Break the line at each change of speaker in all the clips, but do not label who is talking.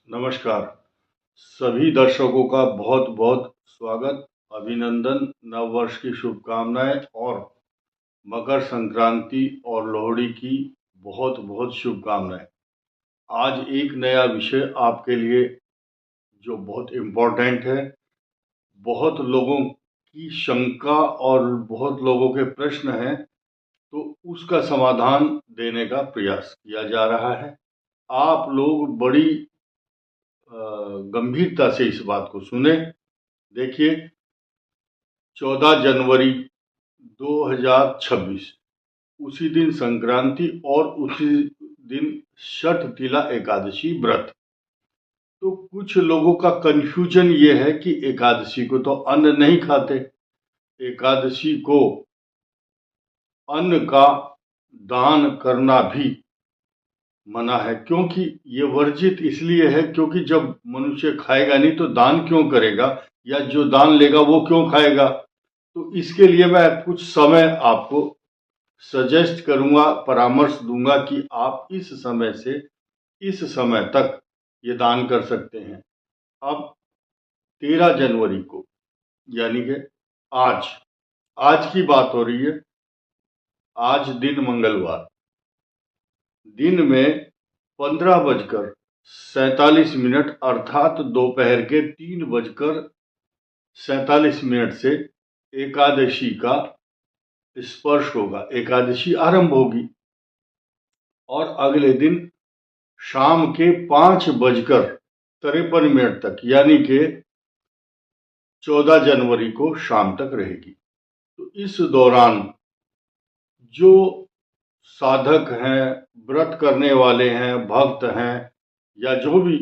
नमस्कार। सभी दर्शकों का बहुत बहुत स्वागत, अभिनंदन, नववर्ष की शुभकामनाएं और मकर संक्रांति और लोहड़ी की बहुत बहुत शुभकामनाएं। आज एक नया विषय आपके लिए जो बहुत इम्पोर्टेंट है, बहुत लोगों की शंका और बहुत लोगों के प्रश्न हैं, तो उसका समाधान देने का प्रयास किया जा रहा है। आप लोग बड़ी गंभीरता से इस बात को सुने। देखिए, 14 जनवरी 2026 उसी दिन संक्रांति और उसी दिन छठ तिला एकादशी व्रत। तो कुछ लोगों का कंफ्यूजन ये है कि एकादशी को तो अन्न नहीं खाते, एकादशी को अन्न का दान करना भी मना है, क्योंकि ये वर्जित इसलिए है क्योंकि जब मनुष्य खाएगा नहीं तो दान क्यों करेगा, या जो दान लेगा वो क्यों खाएगा। तो इसके लिए मैं कुछ समय आपको सजेस्ट करूंगा, परामर्श दूंगा कि आप इस समय से इस समय तक ये दान कर सकते हैं। अब 13 जनवरी को, यानी कि आज आज की बात हो रही है। आज दिन मंगलवार, दिन में 15:47 अर्थात दोपहर के 3:47 से एकादशी का स्पर्श होगा, एकादशी आरंभ होगी और अगले दिन शाम के 5:53 तक, यानी कि 14 जनवरी को शाम तक रहेगी। तो इस दौरान जो साधक हैं, व्रत करने वाले हैं, भक्त हैं, या जो भी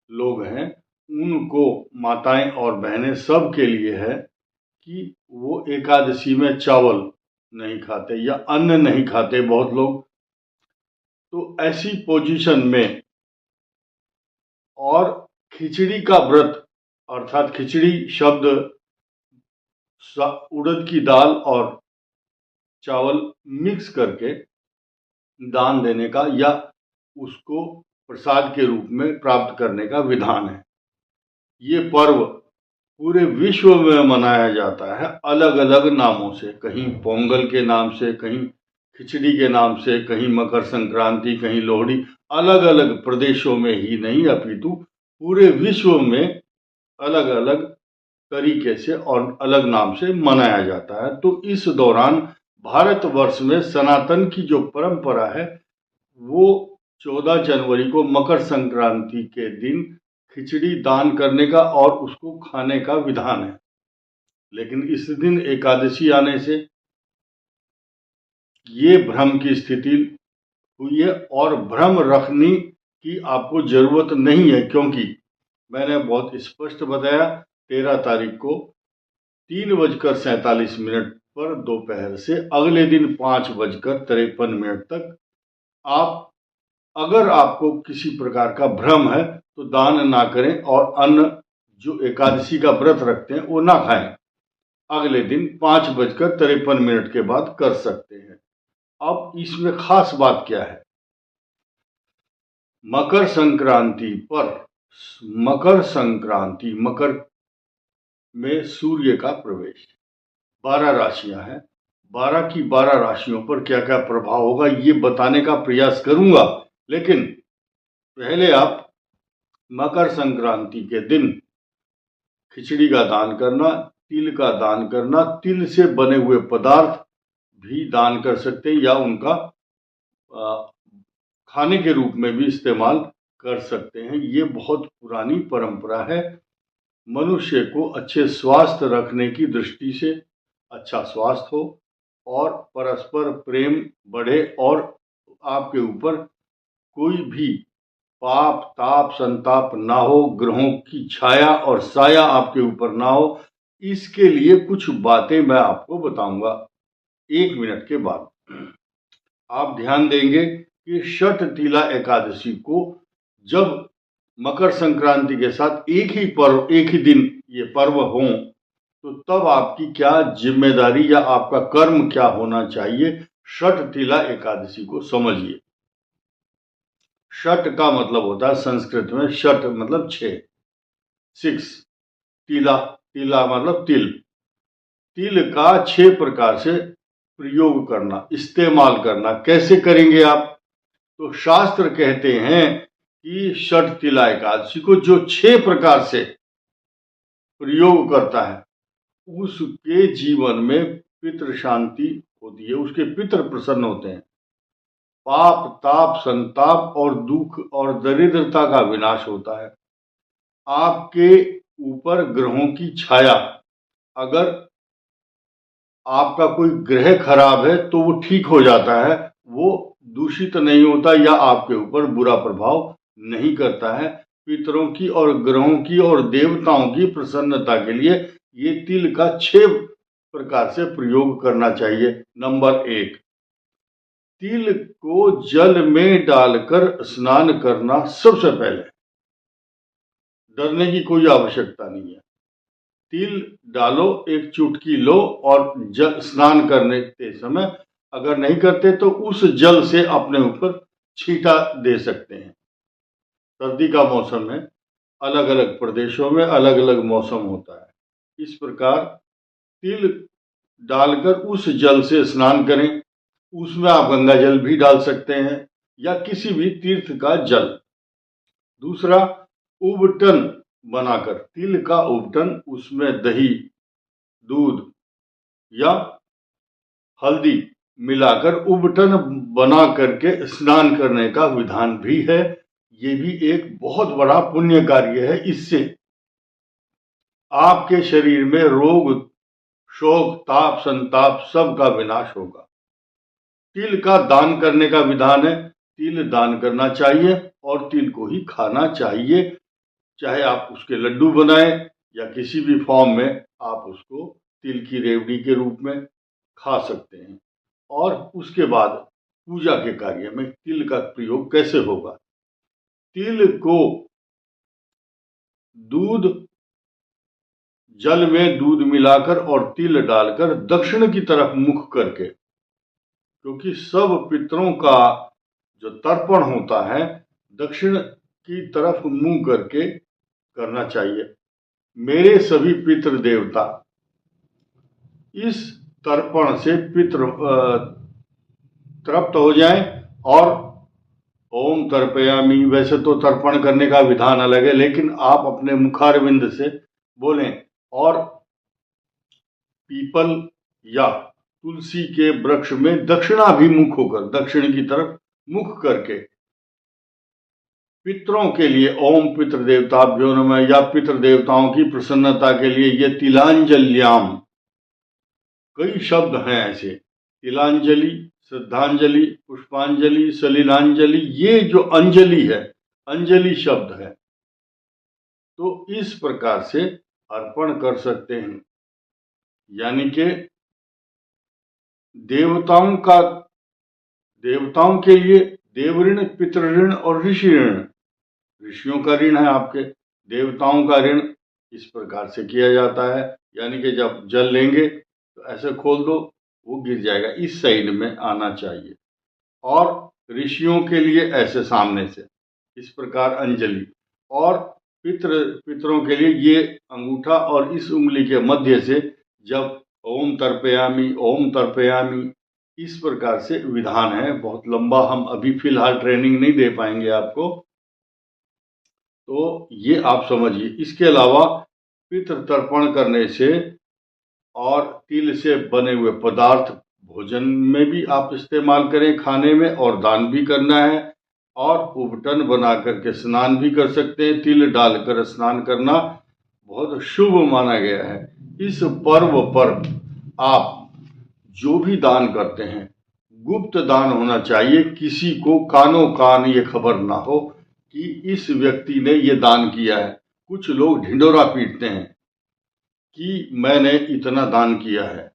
लोग हैं, उनको माताएं और बहनें सब के लिए है कि वो एकादशी में चावल नहीं खाते या अन्न नहीं खाते बहुत लोग। तो ऐसी पोजीशन में, और खिचड़ी का व्रत अर्थात खिचड़ी शब्द उड़द की दाल और चावल मिक्स करके दान देने का या उसको प्रसाद के रूप में प्राप्त करने का विधान है। ये पर्व पूरे विश्व में मनाया जाता है अलग अलग नामों से, कहीं पोंगल के नाम से, कहीं खिचड़ी के नाम से, कहीं मकर संक्रांति, कहीं लोहड़ी। अलग अलग प्रदेशों में ही नहीं अपितु पूरे विश्व में अलग अलग तरीके से और अलग नाम से मनाया जाता है। तो इस दौरान भारतवर्ष में सनातन की जो परंपरा है वो 14 जनवरी को मकर संक्रांति के दिन खिचड़ी दान करने का और उसको खाने का विधान है। लेकिन इस दिन एकादशी आने से ये भ्रम की स्थिति हुई है, और भ्रम रखने की आपको जरूरत नहीं है, क्योंकि मैंने बहुत स्पष्ट बताया 13 तारीख को 3:47 पर दोपहर से अगले दिन 5:53 तक आप, अगर आपको किसी प्रकार का भ्रम है तो दान ना करें और अन्न जो एकादशी का व्रत रखते हैं वो ना खाएं। अगले दिन 5:53 के बाद कर सकते हैं। अब इसमें खास बात क्या है, मकर संक्रांति पर, मकर में सूर्य का प्रवेश, 12 राशियां हैं, 12 की 12 राशियों पर क्या क्या प्रभाव होगा ये बताने का प्रयास करूंगा। लेकिन पहले आप मकर संक्रांति के दिन खिचड़ी का दान करना, तिल का दान करना, तिल से बने हुए पदार्थ भी दान कर सकते हैं या उनका खाने के रूप में भी इस्तेमाल कर सकते हैं। ये बहुत पुरानी परंपरा है। मनुष्य को अच्छे स्वास्थ्य रखने की दृष्टि से, अच्छा स्वास्थ्य हो और परस्पर प्रेम बढ़े और आपके ऊपर कोई भी पाप ताप संताप ना हो, ग्रहों की छाया और साया आपके ऊपर ना हो, इसके लिए कुछ बातें मैं आपको बताऊंगा 1 मिनट के बाद। आप ध्यान देंगे कि छठ तिला एकादशी को जब मकर संक्रांति के साथ एक ही पर्व, एक ही दिन ये पर्व हों, तो तब आपकी क्या जिम्मेदारी या आपका कर्म क्या होना चाहिए, छठ तिला एकादशी को समझिए। षट का मतलब होता है संस्कृत में, षट मतलब 6, 6। तिला, तिला मतलब तिल। तिल का 6 प्रकार से प्रयोग करना, इस्तेमाल करना। कैसे करेंगे आप? तो शास्त्र कहते हैं कि षट तिला एकादशी को जो 6 प्रकार से प्रयोग करता है उसके जीवन में पितृ शांति होती है, उसके पितृ प्रसन्न होते हैं। पाप, ताप, संताप और दुख और दरिद्रता का विनाश होता है। आपके ऊपर ग्रहों की छाया, अगर आपका कोई ग्रह खराब है तो वो ठीक हो जाता है, वो दूषित नहीं होता या आपके ऊपर बुरा प्रभाव नहीं करता है। पितरों की और ग्रहों की और देवताओं की प्रसन्नता के लिए ये तिल का 6 प्रकार से प्रयोग करना चाहिए। नंबर 1, तिल को जल में डालकर स्नान करना सबसे पहले। डरने की कोई आवश्यकता नहीं है। तिल डालो, एक चुटकी लो और जल स्नान करने के समय अगर नहीं करते तो उस जल से अपने ऊपर छींटा दे सकते हैं। सर्दी का मौसम है, अलग अलग प्रदेशों में अलग अलग मौसम होता है। इस प्रकार तिल डालकर उस जल से स्नान करें। उसमें आप गंगा जल भी डाल सकते हैं या किसी भी तीर्थ का जल। दूसरा, उबटन बनाकर, तिल का उबटन, उसमें दही, दूध या हल्दी मिलाकर उबटन बना करके स्नान करने का विधान भी है। ये भी एक बहुत बड़ा पुण्य कार्य है। इससे आपके शरीर में रोग, शोक, ताप, संताप सब का विनाश होगा। तिल का दान करने का विधान है। तिल दान करना चाहिए और तिल को ही खाना चाहिए। चाहे आप उसके लड्डू बनाएं या किसी भी फॉर्म में आप उसको तिल की रेवड़ी के रूप में खा सकते हैं। और उसके बाद पूजा के कार्य में तिल का प्रयोग कैसे होगा? तिल को दूध, जल में दूध मिलाकर और तिल डालकर दक्षिण की तरफ मुख करके, क्योंकि सब पितरों का जो तर्पण होता है दक्षिण की तरफ मुंह करके करना चाहिए। मेरे सभी पितृ देवता इस तर्पण से पितृ तृप्त हो जाएं और ओम तर्पयामि, वैसे तो तर्पण करने का विधान अलग है, लेकिन आप अपने मुखारविंद से बोलें और पीपल या तुलसी के वृक्ष में दक्षिणाभिमुख होकर, दक्षिण की तरफ मुख करके पितरों के लिए ओम पितृदेवताभ्यो नमः या पितृदेवताओं की प्रसन्नता के लिए ये तिलांजल्याम, कई शब्द हैं ऐसे, तिलांजलि, श्रद्धांजलि, पुष्पांजलि, सलिलांजलि, ये जो अंजलि है, अंजलि शब्द है। तो इस प्रकार से अर्पण कर सकते हैं। यानी कि देवताओं के लिए देव ऋण, पितृ ऋण और ऋषि ऋण। ऋषियों का ऋण है आपके, देवताओं का ऋण इस प्रकार से किया जाता है। यानी कि जब जल लेंगे तो ऐसे खोल दो, वो गिर जाएगा, इस साइड में आना चाहिए। और ऋषियों के लिए ऐसे सामने से, इस प्रकार अंजलि। और पितरों के लिए ये अंगूठा और इस उंगली के मध्य से जब ओम तर्पयामि, इस प्रकार से विधान है। बहुत लंबा, हम अभी फिलहाल ट्रेनिंग नहीं दे पाएंगे आपको, तो ये आप समझिए। इसके अलावा पितृ तर्पण करने से और तिल से बने हुए पदार्थ भोजन में भी आप इस्तेमाल करें, खाने में, और दान भी करना है। और उबटन बना करके स्नान भी कर सकते हैं। तिल डालकर स्नान करना बहुत शुभ माना गया है। इस पर्व पर आप जो भी दान करते हैं गुप्त दान होना चाहिए, किसी को कानो कान ये खबर ना हो कि इस व्यक्ति ने ये दान किया है। कुछ लोग ढिंडोरा पीटते हैं कि मैंने इतना दान किया है।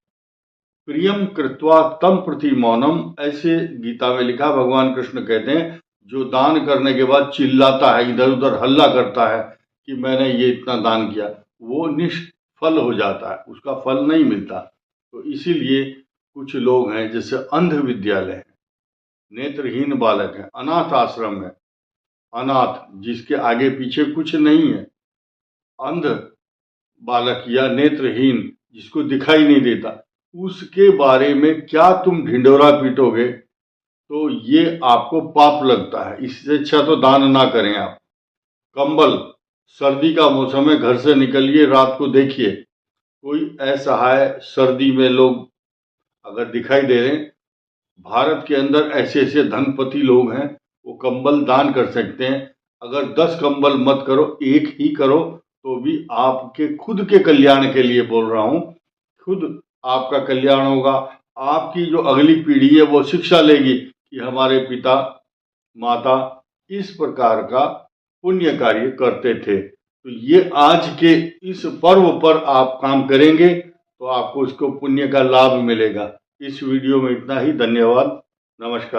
प्रियम कृत्वा तम प्रति मौनम, ऐसे गीता में लिखा, भगवान कृष्ण कहते हैं जो दान करने के बाद चिल्लाता है, इधर उधर हल्ला करता है कि मैंने ये इतना दान किया, वो निष्फल हो जाता है, उसका फल नहीं मिलता। तो इसीलिए कुछ लोग हैं, जैसे अंध विद्यालय है, नेत्रहीन बालक है, अनाथ आश्रम है, अनाथ जिसके आगे पीछे कुछ नहीं है, अंध बालक या नेत्रहीन जिसको दिखाई नहीं देता, उसके बारे में क्या तुम ढिंढोरा पीटोगे, तो ये आपको पाप लगता है। इससे अच्छा तो दान ना करें आप। कंबल, सर्दी का मौसम है, घर से निकलिए, रात को देखिए कोई असहाय सर्दी में लोग अगर दिखाई दे रहे हैं, भारत के अंदर ऐसे ऐसे धनपति लोग हैं, वो कंबल दान कर सकते हैं। अगर 10 कंबल मत करो, एक ही करो, तो भी आपके खुद के कल्याण के लिए बोल रहा हूँ, खुद आपका कल्याण होगा। आपकी जो अगली पीढ़ी है वो शिक्षा लेगी कि हमारे पिता माता इस प्रकार का पुण्य कार्य करते थे। तो ये आज के इस पर्व पर आप काम करेंगे तो आपको इसको पुण्य का लाभ मिलेगा। इस वीडियो में इतना ही। धन्यवाद। नमस्कार।